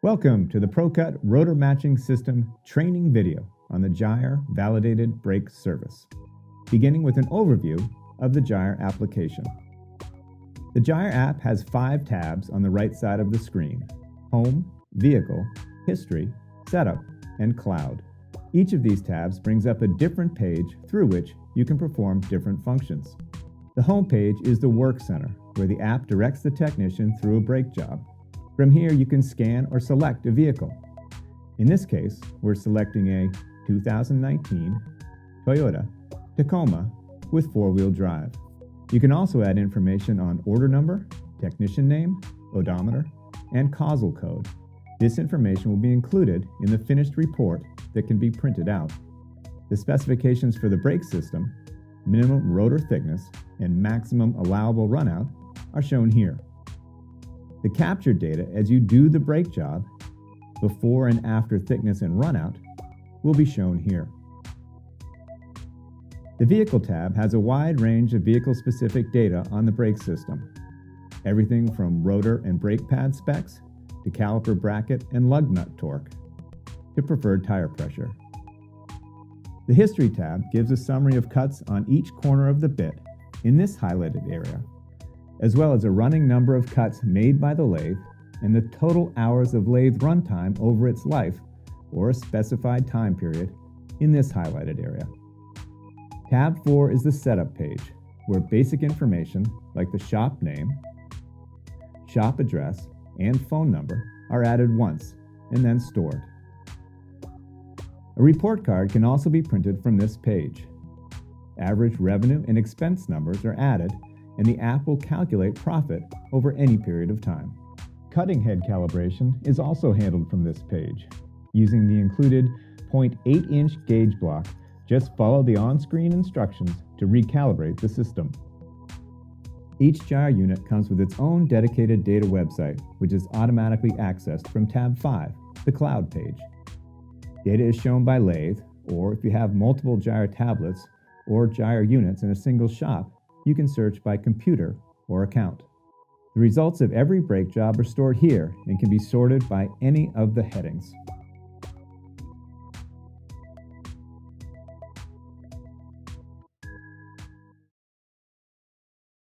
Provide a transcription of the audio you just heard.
Welcome to the ProCut Rotor Matching System training video on the GYR Validated Brake Service, beginning with an overview of the GYR application. The GYR app has 5 tabs on the right side of the screen: Home, Vehicle, History, Setup, and Cloud. Each of these tabs brings up a different page through which you can perform different functions. The home page is the work center, where the app directs the technician through a brake job. From here, you can scan or select a vehicle. In this case, we're selecting a 2019 Toyota Tacoma with 4-wheel drive. You can also add information on order number, technician name, odometer, and causal code. This information will be included in the finished report that can be printed out. The specifications for the brake system, minimum rotor thickness, and maximum allowable runout are shown here. The captured data as you do the brake job, before and after thickness and runout, will be shown here. The Vehicle tab has a wide range of vehicle-specific data on the brake system, everything from rotor and brake pad specs to caliper bracket and lug nut torque to preferred tire pressure. The History tab gives a summary of cuts on each corner of the bit in this highlighted area, as well as a running number of cuts made by the lathe and the total hours of lathe runtime over its life, or a specified time period, in this highlighted area. Tab 4 is the Setup page, where basic information like the shop name, shop address, and phone number are added once and then stored. A report card can also be printed from this page. Average revenue and expense numbers are added, and the app will calculate profit over any period of time. Cutting head calibration is also handled from this page. Using the included 0.8-inch gauge block, just follow the on-screen instructions to recalibrate the system. Each GYR unit comes with its own dedicated data website, which is automatically accessed from tab 5, the Cloud page. Data is shown by lathe, or if you have multiple GYR tablets or GYR units in a single shop, you can search by computer or account. The results of every brake job are stored here and can be sorted by any of the headings.